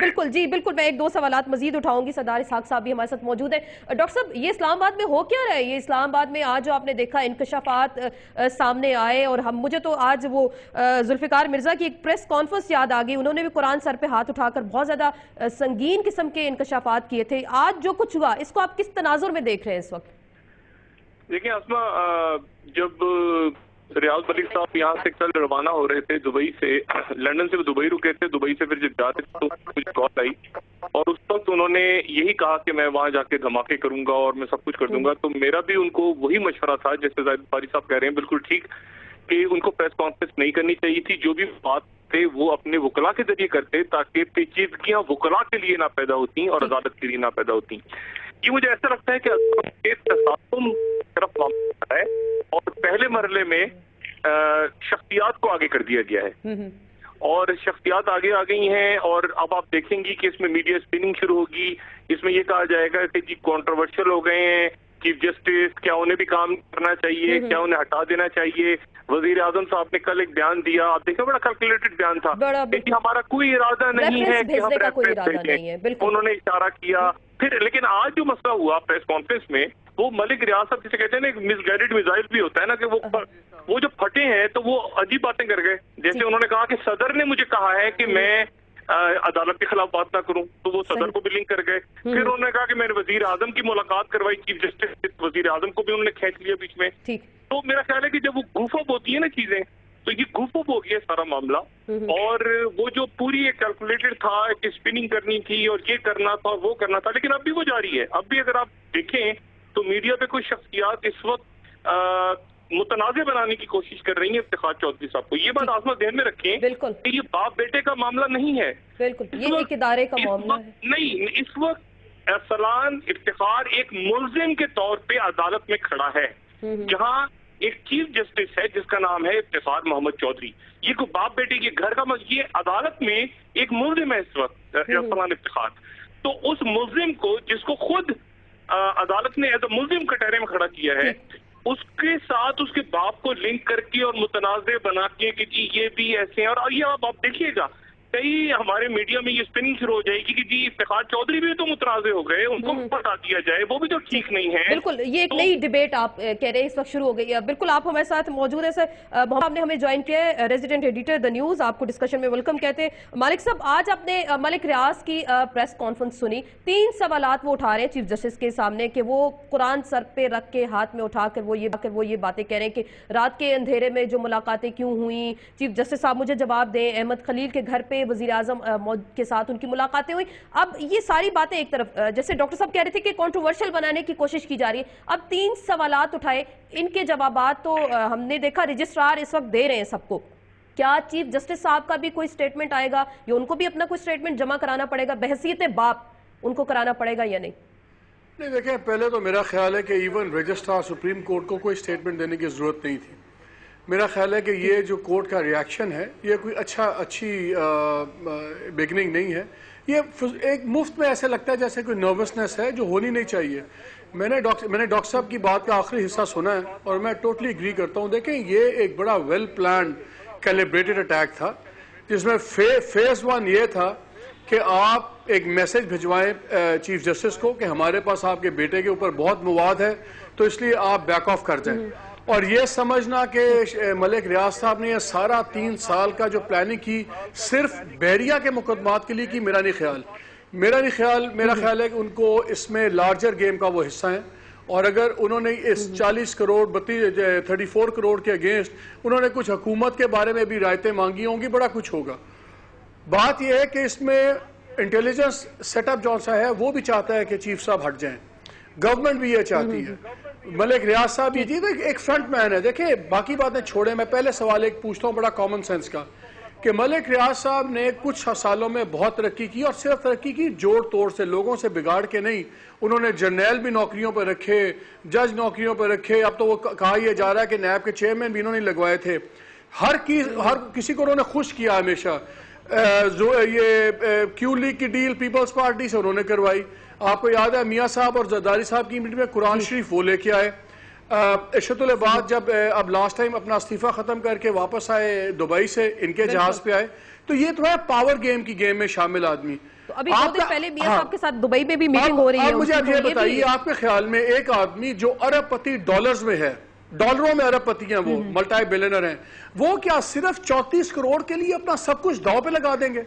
بالکل جی بالکل, میں ایک دو سوالات مزید اٹھاؤں گی. سردار اسحاق صاحب بھی ہمارے ساتھ موجود ہیں. ڈاکٹر صاحب, یہ اسلام آباد میں ہو کیا رہا ہے؟ یہ اسلام آباد میں آج جو آپ نے دیکھا انکشافات سامنے آئے, اور مجھے تو آج وہ ذوالفقار مرزا کی ایک پریس کانفرنس یاد آ گئی. انہوں نے بھی قرآن سر پہ ہاتھ اٹھا کر بہت زیادہ سنگین قسم کے انکشافات کیے تھے. آج جو کچھ ہوا اس کو آپ کس تناظر میں دیکھ رہے ہیں اس وقت؟ دیکھیں اسما, جب ریاض ملک صاحب یہاں سے کل روانہ ہو رہے تھے دبئی سے, لندن سے دبئی رکے تھے, دبئی سے پھر جب جا رہے تھے تو مجھے کال آئی, اور اس وقت انہوں نے یہی کہا کہ میں وہاں جا کے دھماکے کروں گا اور میں سب کچھ کر دوں گا. تو میرا بھی ان کو وہی مشورہ تھا جیسے زاہد بخاری صاحب کہہ رہے ہیں, بالکل ٹھیک, کہ ان کو پریس کانفرنس نہیں کرنی چاہیے تھی. جو بھی بات تھے وہ اپنے وکلاء کے ذریعے کرتے تاکہ پیچیدگیاں وکلاء کے لیے نہ پیدا ہوتی اور عدالت کے لیے نہ پیدا ہوتی. یہ مجھے ایسا لگتا ہے کہ تصادم طرف معاملہ ہے, اور پہلے مرحلے میں شخصیات کو آگے کر دیا گیا ہے, اور شخصیات آگے آ گئی ہیں. اور اب آپ دیکھیں گی کہ اس میں میڈیا اسپننگ شروع ہوگی. اس میں یہ کہا جائے گا کہ جی کانٹروورشل ہو گئے ہیں چیف جسٹس, کیا انہیں بھی کام کرنا چاہیے, کیا انہیں ہٹا دینا چاہیے. وزیر اعظم صاحب نے کل ایک بیان دیا, آپ دیکھیں بڑا کیلکولیٹڈ بیان تھا کہ ہمارا کوئی ارادہ نہیں ہے کہ ہم ریفرنس بھیجیں, انہوں نے اشارہ کیا. پھر لیکن آج جو مسئلہ ہوا پریس کانفرنس میں, وہ ملک ریاض صاحب جسے کہتے ہیں نا, ایک مس گائیڈڈ میزائل بھی ہوتا ہے نا, کہ وہ جو پھٹے ہیں تو وہ عجیب باتیں کر گئے. جیسے انہوں نے کہا کہ صدر نے مجھے کہا ہے کہ میں عدالت کے خلاف بات نہ کروں, تو وہ صدر کو بھی لنک کر گئے. پھر انہوں نے کہا کہ میں نے وزیر اعظم کی ملاقات کروائی, چیف جسٹس, وزیر اعظم کو بھی انہوں نے کھینچ لیا بیچ میں. تو میرا خیال ہے کہ جب وہ گوف اپ ہوتی ہے نا چیزیں, تو یہ گوف اپ ہو گیا سارا معاملہ. اور وہ جو پوری ایک کیلکولیٹڈ تھا کہ اسپننگ کرنی تھی اور یہ کرنا تھا اور وہ کرنا تھا, لیکن اب بھی وہ جاری ہے. اب بھی اگر آپ دیکھیں تو میڈیا پہ کوئی شخصیات اس وقت متنازع بنانے کی کوشش کر رہی ہیں افتخار چودھری صاحب کو. یہ بات آسما ذہن میں رکھیں کہ یہ باپ بیٹے کا معاملہ نہیں ہے, بالکل یہ ایک ادارے کا معاملہ ہے. نہیں, اس وقت ارسلان افتخار ایک ملزم کے طور پہ عدالت میں کھڑا ہے, جہاں ایک چیف جسٹس ہے جس کا نام ہے افتخار محمد چودھری. یہ کوئی باپ بیٹے کے گھر کا یہ عدالت میں ایک ملزم ہے اس وقت ارسلان افتخار. تو اس ملزم کو, جس کو خود عدالت نے ایز اے ملزم کٹہرے میں کھڑا کیا ہے, اس کے ساتھ اس کے باپ کو لنک کر کے اور متنازع بنا کے کہ جی یہ بھی ایسے ہیں. اور یہ آپ دیکھیے گا کئی ہمارے میڈیا میں یہ اسپننگ شروع ہو جائے گی کہ جی افتخار چودھری بھی تو متنازع ہو گئے, ان کو بتا دیا جائے, وہ بھی تو ٹھیک نہیں ہے. بالکل یہ ایک نئی ڈیبیٹ آپ کہہ رہے ہیں اس وقت شروع ہو گئی ہے. بالکل آپ ہمارے ساتھ موجود ہیں. سر محمد نے ہمیں جوائن کیا ہے, ریزیڈنٹ ایڈیٹر دا نیوز, آپ کو ڈسکشن میں ویلکم کہتے ہیں. مالک صاحب, آج آپ نے ملک ریاض کی پریس کانفرنس سنی, 3 سوالات وہ اٹھا رہے ہیں چیف جسٹس کے سامنے کہ وہ قرآن سر پہ رکھ کے ہاتھ میں اٹھا کر وہ یہ باتیں کہہ رہے ہیں کہ رات کے اندھیرے میں جو ملاقاتیں کیوں ہوئیں. چیف جسٹس صاحب مجھے جواب دیں, احمد خلیل کے گھر پہ وزیر اعظم کے ساتھ ان کی ملاقاتیں ہوئی. اب یہ ساری باتیں ایک طرف, جیسے ڈاکٹر صاحب کہہ رہے تھے کہ کنٹروورشل بنانے کی کوشش کی جا رہی ہے. اب 3 سوالات اٹھائے, ان کے جوابات تو ہم نے دیکھا رجسٹرار اس وقت دے رہے ہیں سب کو. کیا چیف جسٹس صاحب کا بھی کوئی سٹیٹمنٹ آئے گا, یا ان کو بھی اپنا کوئی سٹیٹمنٹ جمع کرانا پڑے گا, بحیثیت باپ ان کو کرانا پڑے گا یا نہیں؟ نہیں دیکھیں, پہلے تو میرا خیال ہے کہ ایون رجسٹرار سپریم کورٹ کو کوئی سٹیٹمنٹ دینے کی ضرورت نہیں تھی. میرا خیال ہے کہ یہ جو کورٹ کا ریاکشن ہے یہ کوئی اچھی بگننگ نہیں ہے. یہ ایک مفت میں ایسے لگتا ہے جیسے کوئی نروسنس ہے جو ہونی نہیں چاہیے. میں نے ڈاکٹر صاحب کی بات کا آخری حصہ سنا ہے اور میں ٹوٹلی اگری کرتا ہوں. دیکھیں یہ ایک بڑا ویل پلانڈ کیلیبریٹڈ اٹیک تھا, جس میں فیز 1 یہ تھا کہ آپ ایک میسج بھجوائیں چیف جسٹس کو کہ ہمارے پاس آپ کے بیٹے کے اوپر بہت مواد ہے تو اس لیے آپ بیک آف کر جائیں. اور یہ سمجھنا کہ ملک ریاض صاحب نے یہ سارا 3 سال کا جو پلاننگ کی صرف بحریہ کے مقدمات کے لیے کی, میرا خیال ہے کہ ان کو اس میں لارجر گیم کا وہ حصہ ہیں. اور اگر انہوں نے اس 40 کروڑ 34 کروڑ کے اگینسٹ انہوں نے کچھ حکومت کے بارے میں بھی رائتیں مانگی ہوں گی, بڑا کچھ ہوگا. بات یہ ہے کہ اس میں انٹیلیجنس سیٹ اپ جون سا ہے وہ بھی چاہتا ہے کہ چیف صاحب ہٹ جائیں, گورنمنٹ بھی یہ چاہتی ہے. ملک ریاض صاحب یہ جی ایک فرنٹ مین ہے. دیکھیں باقی باتیں چھوڑیں, میں پہلے سوال ایک پوچھتا ہوں بڑا کامن سینس کا, کہ ملک ریاض صاحب نے کچھ سالوں میں بہت ترقی کی, اور صرف ترقی کی جوڑ توڑ سے, لوگوں سے بگاڑ کے نہیں. انہوں نے جرنیل بھی نوکریوں پہ رکھے, جج نوکریوں پہ رکھے, اب تو وہ کہا یہ جا رہا ہے کہ نیب کے چیئرمین بھی انہوں نے لگوائے تھے. ہر کسی کو انہوں نے خوش کیا ہمیشہ. یہ کیو لیگ کی ڈیل پیپلز پارٹی سے انہوں نے کروائی. آپ کو یاد ہے میاں صاحب اور زرداری صاحب کی میٹنگ میں قرآن شریف وہ لے کے آئے. ارشد العباد جب اب لاسٹ ٹائم اپنا استعفیٰ ختم کر کے واپس آئے دبئی سے, ان کے جہاز پہ آئے تو یہ تو ہے پاور گیم کی گیم میں شامل آدمی. تو ابھی 2 دن پہلے میاں صاحب کے ساتھ دبئی میں بھی میٹنگ ہو رہی ہے. مجھے اب یہ بتائیے آپ کے خیال میں ایک آدمی جو ارب پتی ڈالرز میں ہے, ڈالروں میں ارب پتی ہیں, وہ ملٹائی بلینر ہیں, وہ کیا صرف 34 کروڑ کے لیے اپنا سب کچھ داؤ پہ لگا دیں گے؟